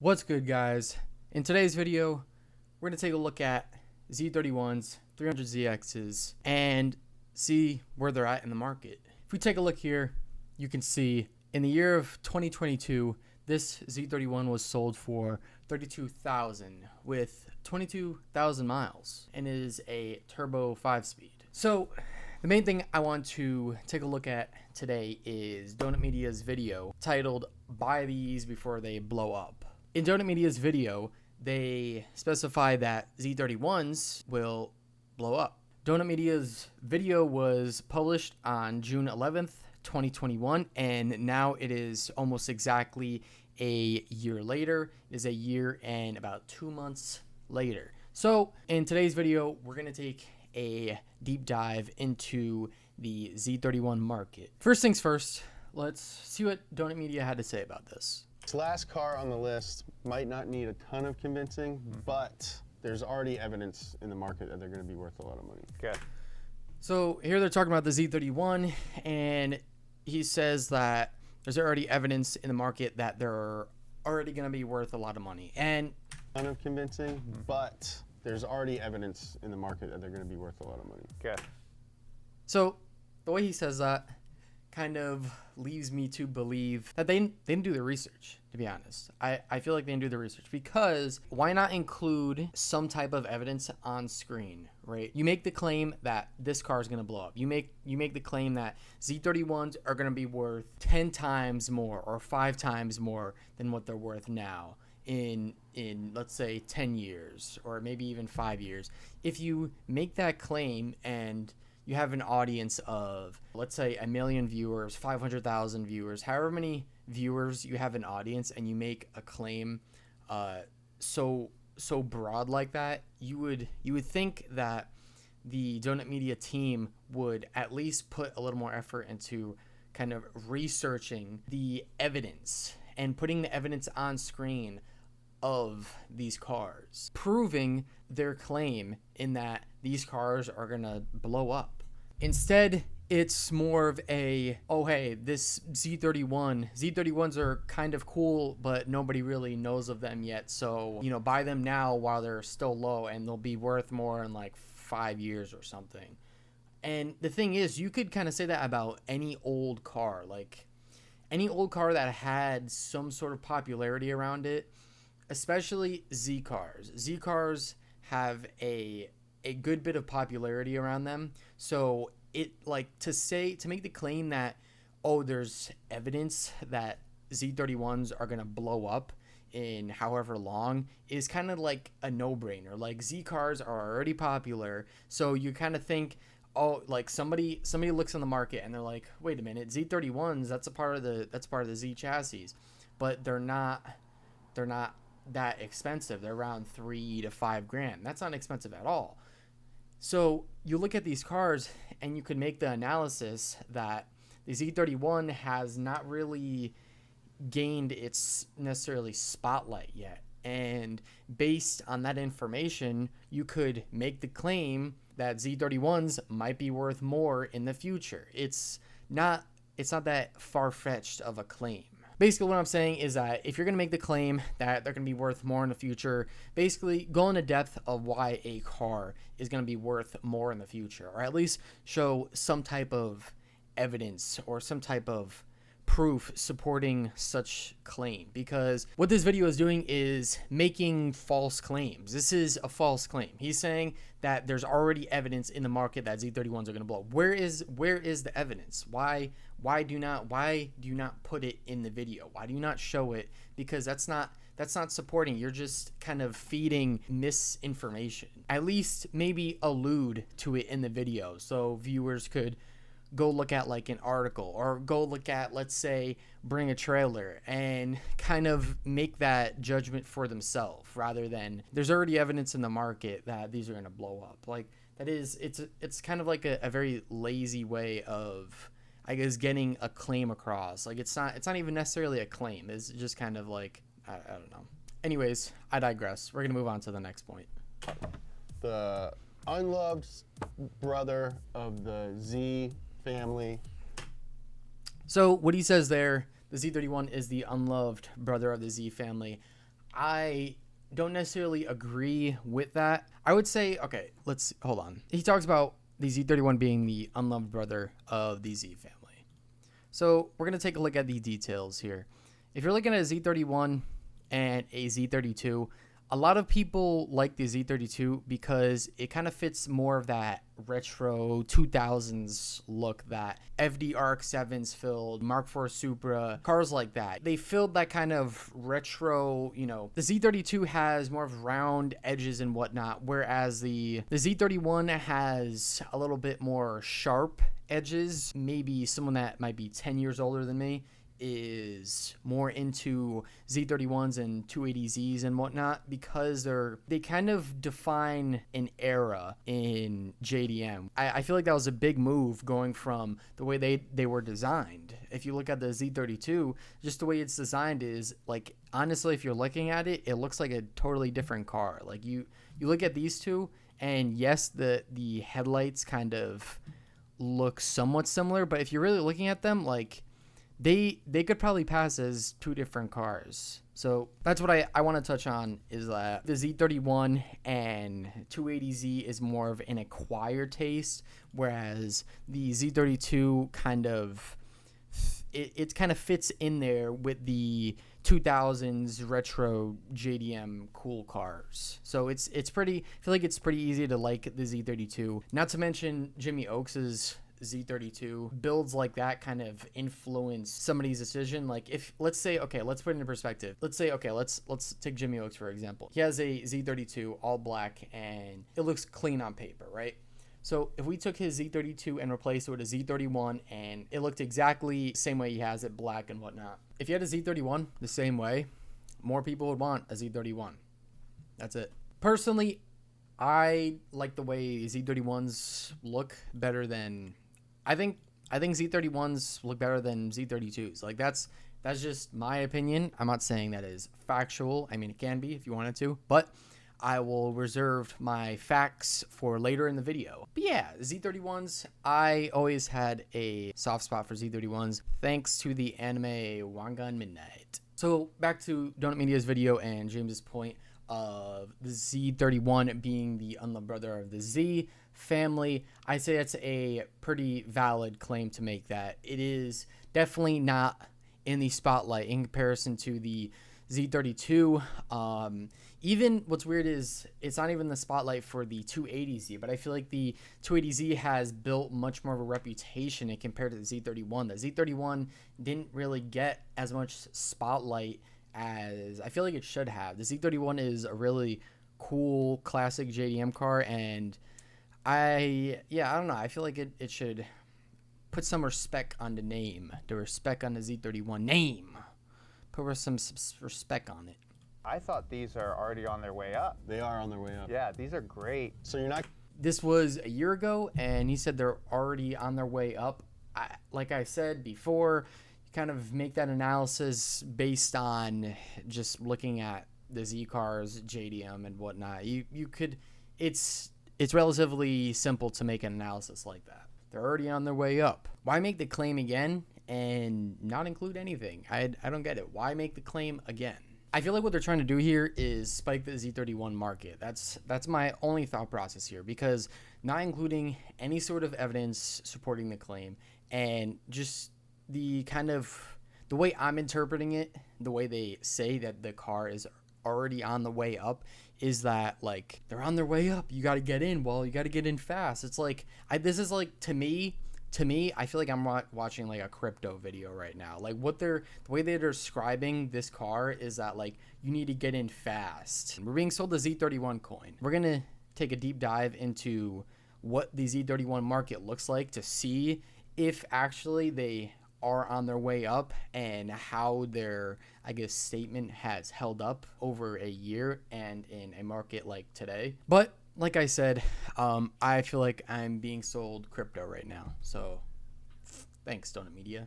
What's good, guys? In today's video, we're going to take a look at Z31s, 300ZXs, and see where they're at in the market. If we take a look here, you can see in the year of 2022, this Z31 was sold for $32,000 with 22,000 miles and is a turbo 5-speed. So the main thing I want to take a look at today is Donut Media's video titled "Buy These Before They Blow Up." In Donut Media's video, they specify that Z31s will blow up. Donut Media's video was published on June 11th, 2021, and now it is almost exactly a year later. It is a year and about 2 months later. So in today's video, we're going to take a deep dive into the Z31 market. First things first, let's see what Donut Media had to say about this. This last car on the list might not need a ton of convincing, but there's already evidence in the market that they're going to be worth a lot of money. Okay. So here they're talking about the Z31, and he says that there's already evidence in the market that they're already going to be worth a lot of money. And A ton of convincing, but there's already evidence in the market that they're going to be worth a lot of money. Okay. So the way he says that kind of leaves me to believe that they didn't do the research, to be honest. I feel like they didn't do the research, because why not include some type of evidence on screen, right? You make the claim that this car is going to blow up. You make the claim that Z31s are going to be worth 10 times more or 5 times more than what they're worth now in let's say 10 years or maybe even 5 years. If you make that claim and you have an audience of, let's say, 1 million viewers, 500,000 viewers, however many viewers you have an audience, and you make a claim so broad like that, you would think that the Donut Media team would at least put a little more effort into kind of researching the evidence and putting the evidence on screen of these cars, proving their claim in that these cars are gonna blow up. Instead, it's more of a, oh hey, this Z31s are kind of cool, but nobody really knows of them yet, so buy them now while they're still low, and they'll be worth more in like 5 years or something. And the thing is, you could kind of say that about any old car, like any old car that had some sort of popularity around it, especially Z cars. Z cars have a good bit of popularity around them. So it, like, to make the claim that, oh, there's evidence that Z31s are going to blow up in however long is kind of like a no-brainer. Like, Z cars are already popular. So you kind of think, oh, like somebody looks on the market and they're like, wait a minute, Z31s, that's a part of the Z chassis. But they're not that expensive. They're around $3,000 to $5,000. That's not expensive at all. So you look at these cars and you could make the analysis that the Z31 has not really gained its necessarily spotlight yet. And based on that information, you could make the claim that Z31s might be worth more in the future. It's not that far-fetched of a claim. Basically, what I'm saying is that if you're going to make the claim that they're going to be worth more in the future, basically go into depth of why a car is going to be worth more in the future, or at least show some type of evidence or some type of proof supporting such claim. Because what this video is doing is making false claims. This is a false claim. He's saying that there's already evidence in the market that Z31s are going to blow up. Where is the evidence? Why do you not put it in the video? Why do you not show it? Because that's not supporting. You're just kind of feeding misinformation. At least maybe allude to it in the video so viewers could go look at like an article, or go look at, let's say, bring a trailer and kind of make that judgment for themselves, rather than there's already evidence in the market that these are going to blow up. Like, that is, it's kind of like a very lazy way of, I guess, getting a claim across. Like, it's not even necessarily a claim. It's just kind of like, I don't know. Anyways, I digress. We're going to move on to the next point. The unloved brother of the Z family. So what he says there, the Z31 is the unloved brother of the Z family. I don't necessarily agree with that. I would say, okay, let's hold on. He talks about the Z31 being the unloved brother of the Z family. So we're going to take a look at the details here. If you're looking at a Z31 and a Z32, a lot of people like the Z32 because it kind of fits more of that retro 2000s look that FD RX-7s filled, Mark IV Supra, cars like that. They filled that kind of retro, you know. The Z32 has more of round edges and whatnot, whereas the Z31 has a little bit more sharp edges. Maybe someone that might be 10 years older than me is more into Z31s and 280Zs and whatnot because they kind of define an era in JDM. I feel like that was a big move going from the way they were designed. If you look at the Z32, just the way it's designed is like, honestly, if you're looking at it, it looks like a totally different car. Like you look at these two, and yes, the headlights kind of look somewhat similar, but if you're really looking at them, like they could probably pass as two different cars. So that's what I want to touch on, is that the Z31 and 280Z is more of an acquired taste, whereas the Z32 kind of it kind of fits in there with the 2000s retro JDM cool cars. So it's pretty, I feel like it's pretty easy to like the Z32. Not to mention Jimmy Oaks's Z32 builds like that kind of influence somebody's decision. Like if, let's say, okay, let's put it into perspective. Let's say, okay, let's take Jimmy Oaks for example. He has a Z32 all black and it looks clean on paper, right? So if we took his Z32 and replaced it with a Z31 and it looked exactly the same way he has it, black and whatnot. If you had a Z31 the same way, more people would want a Z31. That's it. Personally, I like the way Z31s look better than, I think Z31s look better than Z32s. Like that's just my opinion. I'm not saying that is factual. I mean, it can be if you wanted to, but I will reserve my facts for later in the video. But yeah, Z31s, I always had a soft spot for Z31s thanks to the anime Wangan Midnight. So back to Donut Media's video and James's point of the Z31 being the unloved brother of the Z family. I say that's a pretty valid claim to make, that it is definitely not in the spotlight in comparison to the Z32. Even what's weird is it's not even the spotlight for the 280Z, but I feel like the 280Z has built much more of a reputation compared to the Z31. The Z31 didn't really get as much spotlight as I feel like it should have. The Z31 is a really cool classic JDM car, and I don't know, I feel like it should put some respect on the name, the respect on the Z31 name. Put some respect on it. I thought these are already on their way up. They are on their way up. Yeah, these are great. So you're not... This was a year ago, and he said they're already on their way up. Like I said before, you kind of make that analysis based on just looking at the Z cars, JDM, and whatnot. You could... It's relatively simple to make an analysis like that. They're already on their way up. Why make the claim again and not include anything? I don't get it. Why make the claim again? I feel like what they're trying to do here is spike the Z31 market. That's my only thought process here, because not including any sort of evidence supporting the claim and just the kind of the way I'm interpreting it, the way they say that the car is already on the way up, is that like they're on their way up. You got to get in. Well, you got to get in fast. It's like this is like to me, I feel like I'm watching like a crypto video right now. Like the way they're describing this car is that like you need to get in fast. We're being sold the Z31 coin. We're going to take a deep dive into what the Z31 market looks like to see if actually they are on their way up and how their, I guess, statement has held up over a year and in a market like today. But like I said, I feel like I'm being sold crypto right now. So thanks, Donut Media.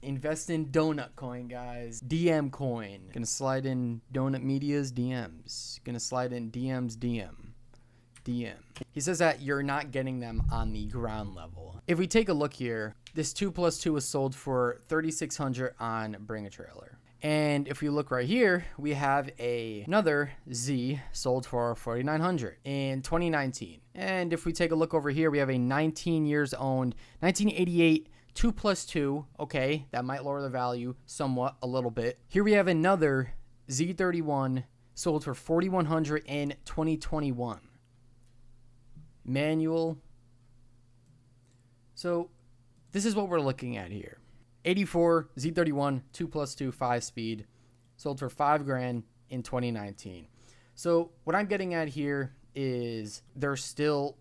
Invest in Donut Coin, guys. DM Coin. Gonna slide in Donut Media's DMs. Gonna slide in DM's DM. He says that you're not getting them on the ground level. If we take a look here, this 2+2 was sold for $3,600 on Bring a Trailer. And if we look right here, we have another Z sold for $4,900 in 2019. And if we take a look over here, we have a 19 years owned 1988 2+2. Okay, that might lower the value somewhat, a little bit. Here we have another Z31 sold for $4,100 in 2021. Manual. So this is what we're looking at here. 84 Z31 2+2 5-speed sold for $5,000 in 2019. So what I'm getting at here is they're still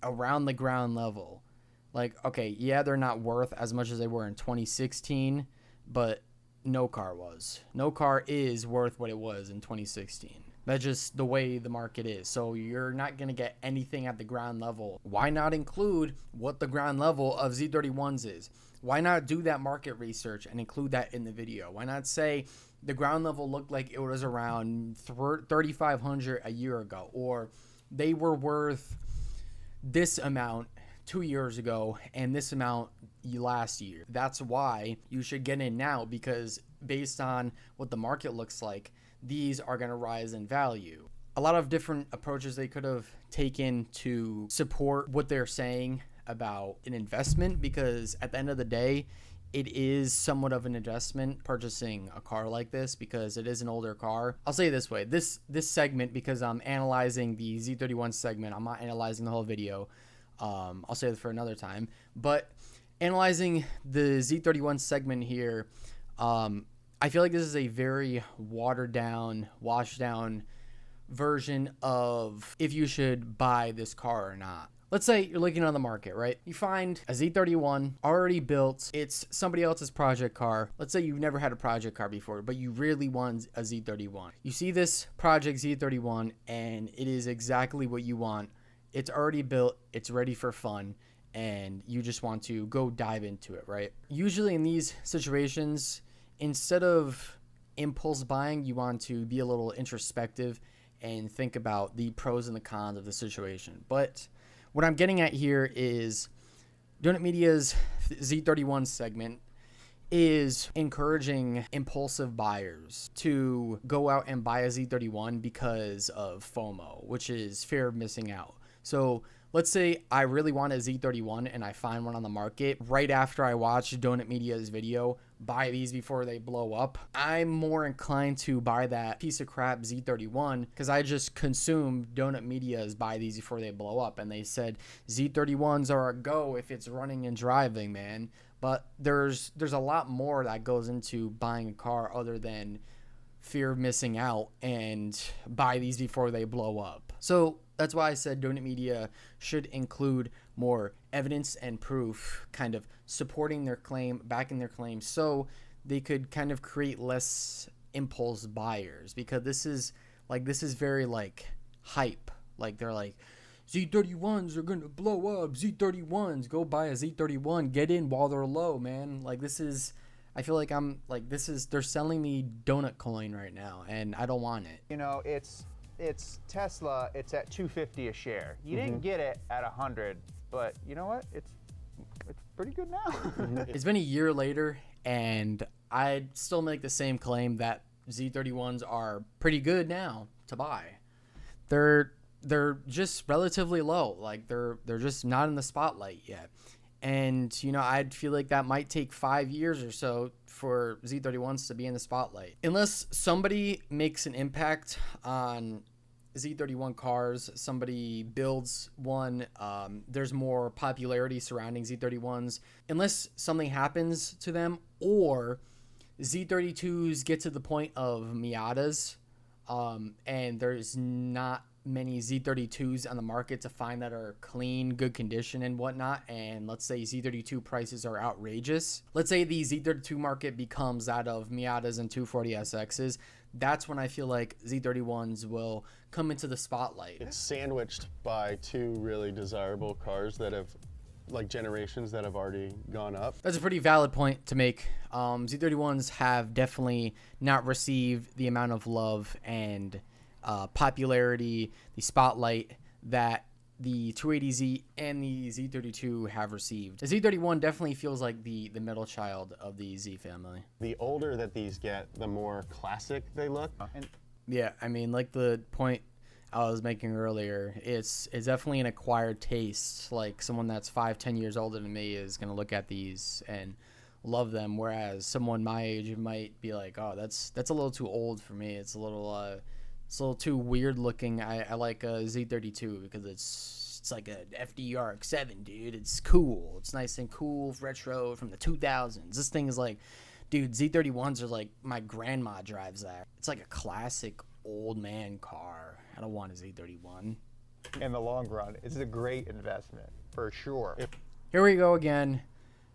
around the ground level. Like, okay, yeah, they're not worth as much as they were in 2016, but no car was. No car is worth what it was in 2016. That's just the way the market is. So you're not going to get anything at the ground level. Why not include what the ground level of Z31s is? Why not do that market research and include that in the video? Why not say the ground level looked like it was around 3,500 a year ago, or they were worth this amount 2 years ago and this amount last year? That's why you should get in now, because based on what the market looks like, these are going to rise in value. A lot of different approaches they could have taken to support what they're saying about an investment, because at the end of the day, it is somewhat of an investment purchasing a car like this, because it is an older car. I'll say it this way, this segment, because I'm analyzing the Z31 segment, I'm not analyzing the whole video. I'll say it for another time, but analyzing the Z31 segment here, I feel like this is a very watered down, washed down version of if you should buy this car or not. Let's say you're looking on the market, right? You find a Z31 already built. It's somebody else's project car. Let's say you've never had a project car before, but you really want a Z31. You see this project Z31 and it is exactly what you want. It's already built. It's ready for fun. And you just want to go dive into it, right? Usually in these situations, instead of impulse buying, you want to be a little introspective and think about the pros and the cons of the situation. But what I'm getting at here is Donut Media's Z31 segment is encouraging impulsive buyers to go out and buy a Z31 because of FOMO, which is fear of missing out. So let's say I really want a Z31 and I find one on the market right after I watch Donut Media's video, buy these before they blow up. I'm more inclined to buy that piece of crap Z31 because I just consumed Donut Media's buy these before they blow up. And they said Z31s are a go if it's running and driving, man. But there's a lot more that goes into buying a car other than fear of missing out and buy these before they blow up. So that's why I said Donut Media should include more evidence and proof, kind of supporting their claim, backing their claim, so they could kind of create less impulse buyers, because this is very like hype. Like they're like, Z31s are gonna blow up. Z31s, go buy a Z31, get in while they're low, man. Like this is, I feel like they're selling me donut coin right now, and I don't want it. You know, it's Tesla. It's at $250 a share. You didn't get it at 100, but you know what? It's pretty good now. It's been a year later, and I'd still make the same claim that Z31s are pretty good now to buy. They're just relatively low. Like they're just not in the spotlight yet. And, you know, I'd feel like that might take 5 years or so for Z31s to be in the spotlight. Unless somebody makes an impact on Z31 cars, somebody builds one, there's more popularity surrounding Z31s. Unless something happens to them, or Z32s get to the point of Miatas, and there's not many Z32s on the market to find that are clean, good condition and whatnot, and let's say Z32 prices are outrageous. Let's say the Z32 market becomes that of Miatas and 240SXs. That's when I feel like Z31s will come into the spotlight. It's sandwiched by two really desirable cars that have, like, generations that have already gone up. That's a pretty valid point to make. Z31s have definitely not received the amount of love and popularity, the spotlight that the 280Z and the Z32 have received. The Z31 definitely feels like the middle child of the Z family. The older that these get, the more classic they look. And Yeah, I mean, like the point I was making earlier, it's definitely an acquired taste. Like someone that's 5-10 years older than me is gonna look at these and love them, whereas someone my age might be like, oh, that's a little too old for me. It's a little too weird looking. I like a Z32 because it's like a FDRX7, dude. It's cool. It's nice and cool, retro from the 2000s. This thing is like, dude, Z31s are like my grandma drives that. It's like a classic old man car. I don't want a Z31. in the long run, it's a great investment for sure. Here we go again,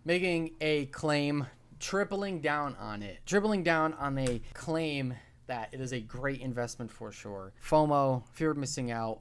making a claim, tripling down on it. Tripling down on a claim that it is a great investment for sure. FOMO, fear of missing out,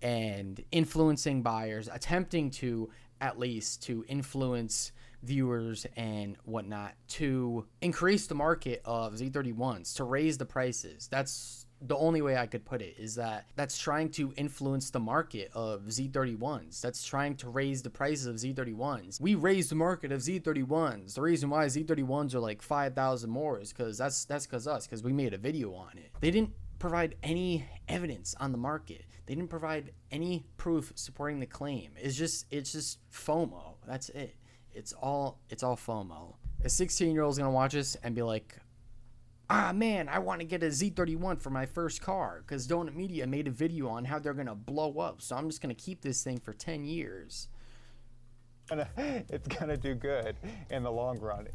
and influencing buyers, attempting to at least to influence viewers and whatnot to increase the market of Z31s, to raise the prices. That's the only way I could put it, is that that's trying to influence the market of Z31s. That's trying to raise the prices of Z31s. We raised the market of Z31s. The reason why Z31s are like 5,000 more is because because we made a video on it. They didn't provide any evidence on the market. They didn't provide any proof supporting the claim. It's just FOMO. That's it. It's all FOMO. A 16-year-old is gonna watch this and be like, ah, man, I want to get a Z31 for my first car because Donut Media made a video on how they're going to blow up. So I'm just going to keep this thing for 10 years. It's going to do good in the long run.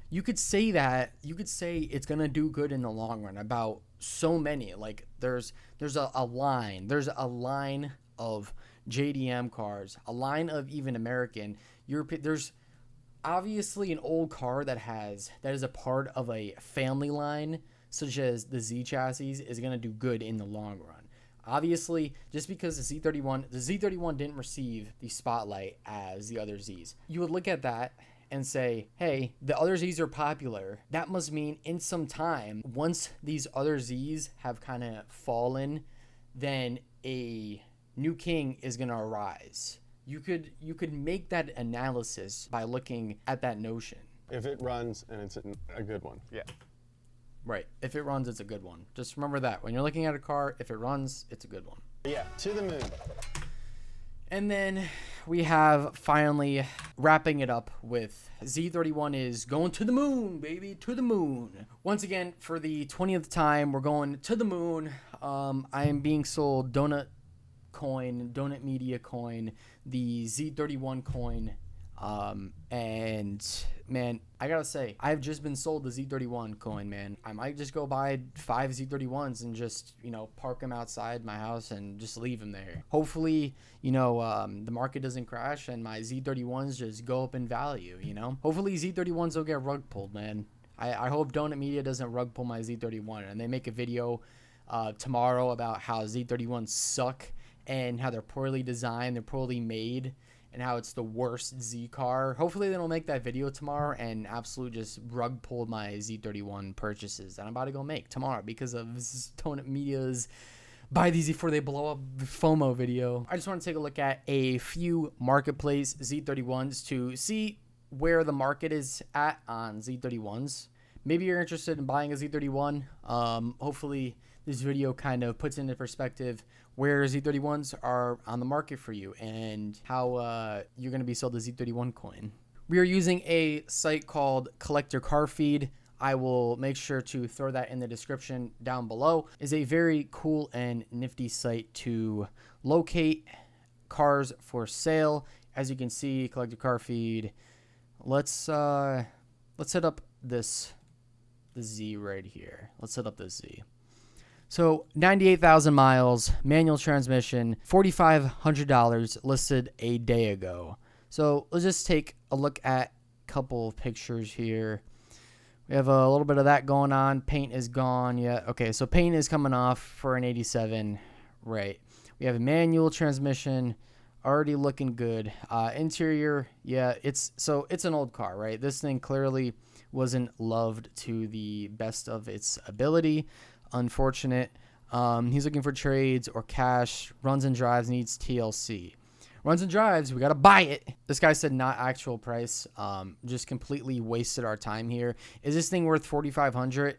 You could say that. You could say it's going to do good in the long run about so many. Like there's a line. There's a line of JDM cars, a line of even American, European. There's obviously an old car that is a part of a family line such as the Z chassis is going to do good in the long run. Obviously, just because the Z31 didn't receive the spotlight as the other Zs, you would look at that and say, hey, the other Zs are popular. That must mean in some time, once these other Zs have kind of fallen, then a new king is going to arise. You could make that analysis by looking at that notion. If it runs and it's a good one. Yeah. Right. If it runs, it's a good one. Just remember that. When you're looking at a car, if it runs, it's a good one. Yeah, to the moon. And then we have finally wrapping it up with Z31 is going to the moon, baby, to the moon. Once again, for the 20th time, we're going to the moon. I am being sold Donut Media coin, the Z31 coin, and man, I gotta say, I've just been sold the Z31 coin, man. I might just go buy 5 Z31s and just, park them outside my house and just leave them there. Hopefully, the market doesn't crash and my Z31s just go up in value, Hopefully Z31s will get rug pulled, man. I hope Donut Media doesn't rug pull my Z31 and they make a video tomorrow about how Z31s suck and how they're poorly designed, they're poorly made, and how it's the worst Z car. Hopefully they don't make that video tomorrow and absolutely just rug pull my Z31 purchases that I'm about to go make tomorrow because of Donut Media's buy these before they blow up FOMO video. I just want to take a look at a few marketplace Z31s to see where the market is at on Z31s. Maybe you're interested in buying a Z31. Hopefully this video kind of puts into perspective where Z31s are on the market for you and how you're going to be sold the Z31 coin. We are using a site called Collector Car Feed. I will make sure to throw that in the description down below. It's a very cool and nifty site to locate cars for sale. As you can see, Collector Car Feed. Let's set up the Z right here. Let's set up this Z. So 98,000 miles, manual transmission, $4,500 listed a day ago. So let's just take a look at a couple of pictures here. We have a little bit of that going on. Paint is gone. Yeah. Okay. So paint is coming off for an 87. Right. We have a manual transmission, already looking good. Interior. Yeah. It's an old car, right? This thing clearly wasn't loved to the best of its ability. Unfortunate. He's looking for trades or cash, runs and drives, needs TLC. runs and drives. We got to buy it. This guy said not actual price. Just completely wasted our time here. Is this thing worth $4,500?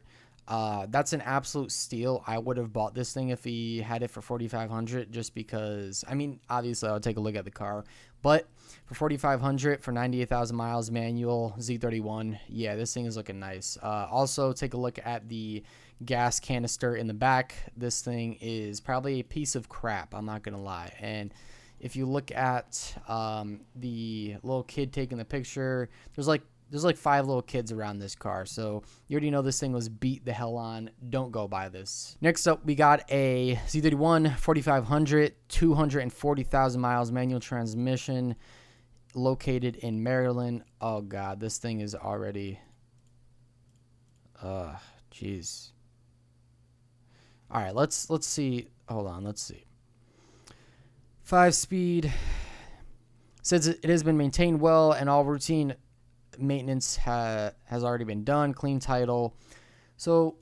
That's an absolute steal. I would have bought this thing if he had it for $4,500 just because, I mean, obviously I'll take a look at the car, but for $4,500 for 98,000 miles, manual Z31, yeah, this thing is looking nice. Also take a look at the gas canister in the back. This thing is probably a piece of crap, I'm not gonna lie. And if you look at the little kid taking the picture, there's like 5 little kids around this car, so you already know this thing was beat the hell on. Don't go buy this. Next up, we got a Z31 4500, 240,000 miles, manual transmission, located in Maryland. Oh god, this thing is already, jeez. All right, let's see. Hold on, let's see. 5-speed. Says it has been maintained well and all routine maintenance has already been done. Clean title. So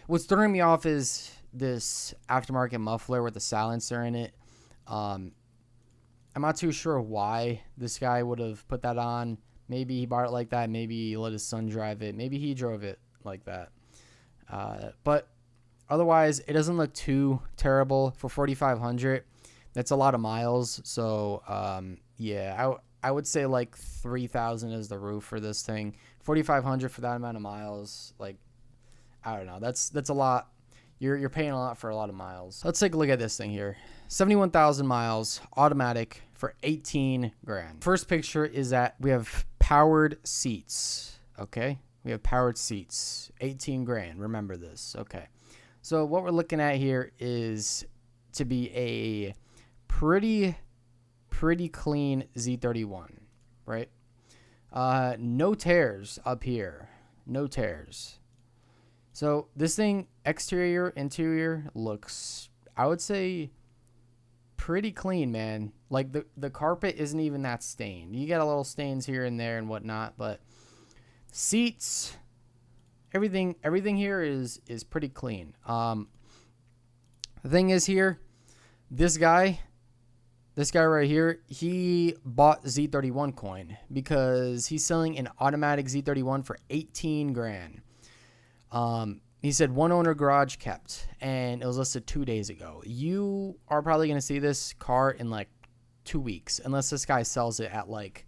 what's throwing me off is this aftermarket muffler with the silencer in it. I'm not too sure why this guy would have put that on. Maybe he bought it like that. Maybe he let his son drive it. Maybe he drove it like that. But otherwise, it doesn't look too terrible for 4,500. That's a lot of miles. So yeah, I would say like 3,000 is the roof for this thing. 4,500 for that amount of miles. Like, I don't know. That's a lot. You're paying a lot for a lot of miles. Let's take a look at this thing here. 71,000 miles, automatic for 18 grand. First picture is that we have powered seats. Okay, we have powered seats. 18 grand. Remember this. Okay. So what we're looking at here is to be a pretty clean Z31, right? No tears up here. No tears. So this thing, exterior, interior, looks, I would say, pretty clean, man. Like the carpet isn't even that stained. You got a little stains here and there and whatnot, but seats, everything here is pretty clean. The thing is here, this guy right here, he bought Z31 coin because he's selling an automatic Z31 for 18 grand. He said one owner garage kept, and it was listed 2 days ago. You are probably going to see this car in like 2 weeks, unless this guy sells it at like,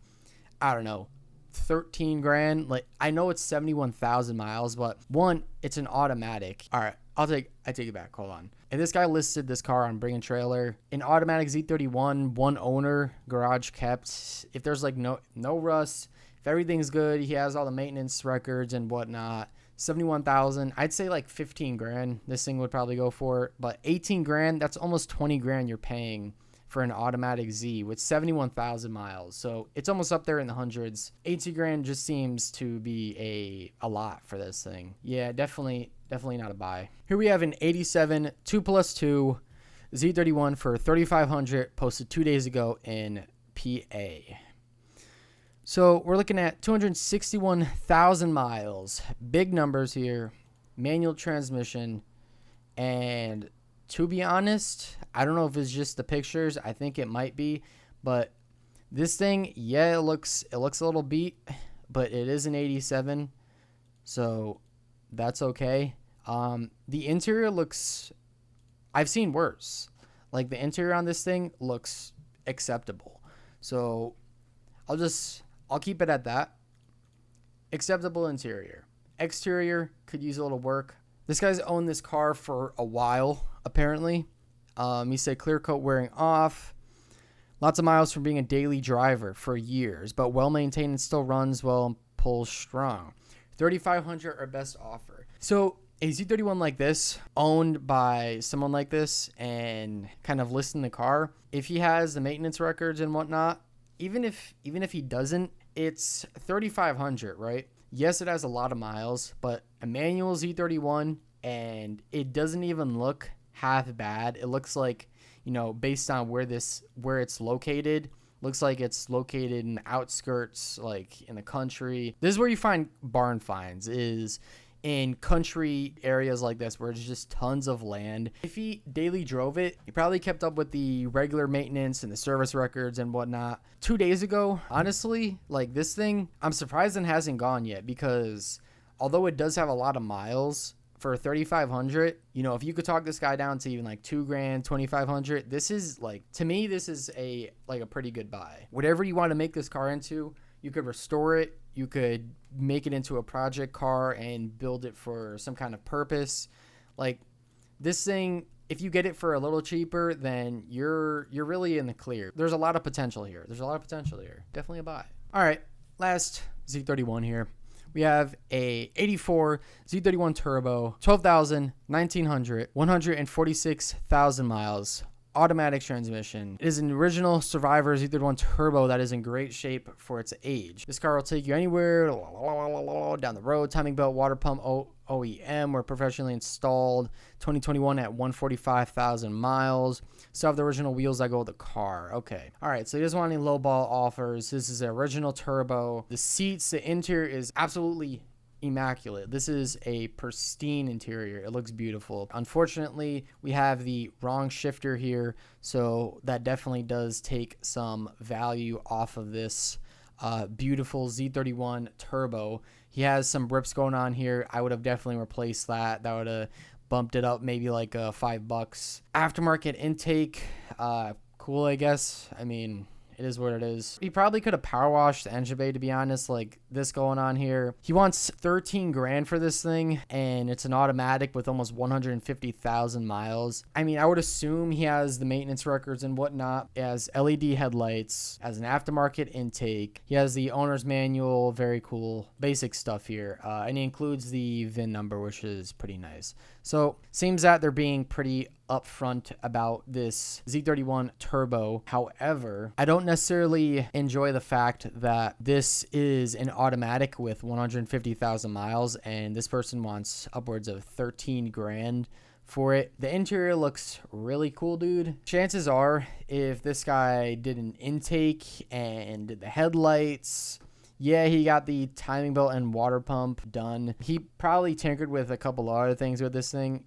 I don't know, 13 grand. Like, I know it's 71,000 miles, but one, it's an automatic. All right, I take it back. Hold on. If this guy listed this car on Bring a Trailer, an automatic Z31, one owner, garage kept, if there's like no rust, if everything's good, he has all the maintenance records and whatnot, 71,000, I'd say like 15 grand this thing would probably go for. But 18 grand, that's almost 20 grand you're paying for an automatic Z with 71,000 miles. So it's almost up there in the hundreds. 18 grand just seems to be a lot for this thing. Yeah, definitely not a buy. Here we have an 87 2+2 Z31 for 3,500, posted 2 days ago in PA. So we're looking at 261,000 miles. Big numbers here. Manual transmission. And to be honest, I don't know if it's just the pictures. I think it might be. But this thing, yeah, it looks a little beat. But it is an 87. So that's okay. The interior looks, I've seen worse. Like the interior on this thing looks acceptable. So I'll keep it at that. Acceptable interior. Exterior could use a little work. This guy's owned this car for a while, apparently. He said clear coat wearing off. Lots of miles from being a daily driver for years, but well maintained and still runs well and pulls strong. 3,500 or best offer. So a Z31 like this, owned by someone like this, and kind of listing the car, if he has the maintenance records and whatnot, even if he doesn't, it's 3,500, right? Yes, it has a lot of miles, but a manual Z31, and it doesn't even look half bad. It looks like, you know, based on where it's located, looks like it's located in the outskirts, like in the country. This is where you find barn finds, is in country areas like this where there's just tons of land. If he daily drove it, he probably kept up with the regular maintenance and the service records and whatnot. 2 days ago, honestly, like this thing, I'm surprised it hasn't gone yet, because although it does have a lot of miles, for 3,500, you know, if you could talk this guy down to even like $2,000, 2,500, this is like, to me, this is a pretty good buy. Whatever you want to make this car into, you could restore it, you could make it into a project car and build it for some kind of purpose. Like this thing, if you get it for a little cheaper, then you're really in the clear. There's a lot of potential here. Definitely a buy. All right, last Z31 here. We have a 84 Z31 Turbo, 12,000, 1,900, 146,000 miles, automatic transmission. It is an original Survivor Z31 Turbo that is in great shape for its age. This car will take you anywhere down the road. Timing belt, water pump, OEM were professionally installed. 2021 at 145,000 miles. Still have the original wheels that go with the car. Okay. All right. So he doesn't want any lowball offers. This is an original turbo. The seats, the interior is absolutely immaculate. This is a pristine interior. It looks beautiful. Unfortunately, we have the wrong shifter here, so that definitely does take some value off of this beautiful Z31 Turbo. He has some rips going on here. I would have definitely replaced that. That would have bumped it up maybe like $5. Aftermarket intake, cool, I guess. I mean, it is what it is. He probably could have power washed the engine bay, to be honest, like this going on here. He wants 13 grand for this thing, and it's an automatic with almost 150,000 miles. I mean, I would assume he has the maintenance records and whatnot. He has LED headlights, has an aftermarket intake. He has the owner's manual, very cool, basic stuff here. And he includes the VIN number, which is pretty nice. So seems that they're being pretty upfront about this Z31 Turbo. However, I don't necessarily enjoy the fact that this is an automatic with 150,000 miles, and this person wants upwards of 13 grand for it. The interior looks really cool, dude. Chances are, if this guy did an intake and did the headlights, yeah, he got the timing belt and water pump done. He probably tinkered with a couple other things with this thing.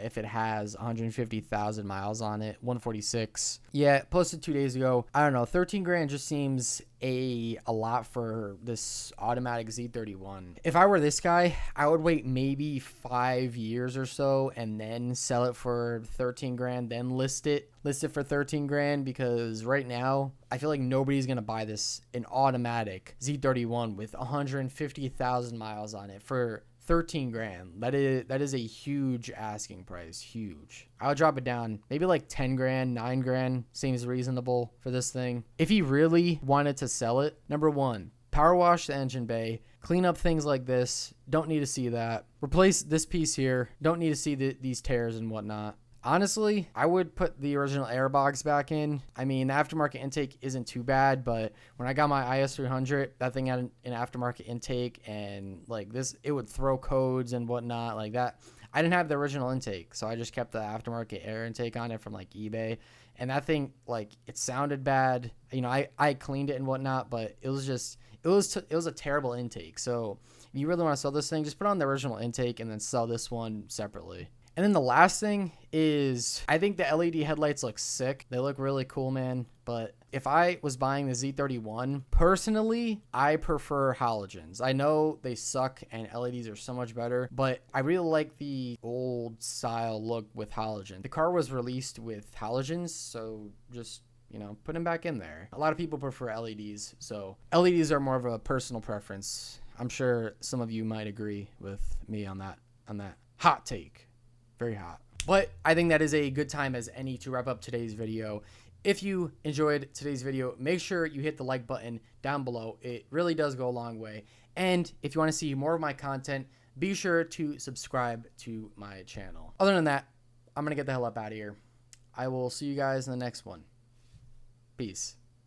If it has 150,000 miles on it, 146. Yeah, posted 2 days ago. I don't know, 13 grand just seems a lot for this automatic Z31. If I were this guy, I would wait maybe 5 years or so and then sell it for 13 grand, then list it for 13 grand, because right now I feel like nobody's gonna buy this, an automatic Z31 with 150,000 miles on it for 13 grand. That is a huge asking price. Huge. I would drop it down maybe like 10 grand, 9 grand seems reasonable for this thing. If he really wanted to sell it, number one, power wash the engine bay, clean up things like this. Don't need to see that. Replace this piece here. Don't need to see these tears and whatnot. Honestly, I would put the original airbox back in. I mean, the aftermarket intake isn't too bad, but when I got my IS300, that thing had an aftermarket intake, and like this, it would throw codes and whatnot like that. I didn't have the original intake, so I just kept the aftermarket air intake on it from like eBay, and that thing, like, it sounded bad. You know, I cleaned it and whatnot, but it was a terrible intake. So if you really want to sell this thing, just put on the original intake and then sell this one separately. And then the last thing is, I think the LED headlights look sick. They look really cool, man. But if I was buying the Z31, personally, I prefer halogens. I know they suck and LEDs are so much better, but I really like the old style look with halogen. The car was released with halogens, so just, you know, put them back in there. A lot of people prefer LEDs, so LEDs are more of a personal preference. I'm sure some of you might agree with me on that hot take. Very hot. But I think that is a good time as any to wrap up today's video. If you enjoyed today's video, make sure you hit the like button down below. It really does go a long way. And if you want to see more of my content, be sure to subscribe to my channel. Other than that, I'm going to get the hell up out of here. I will see you guys in the next one. Peace.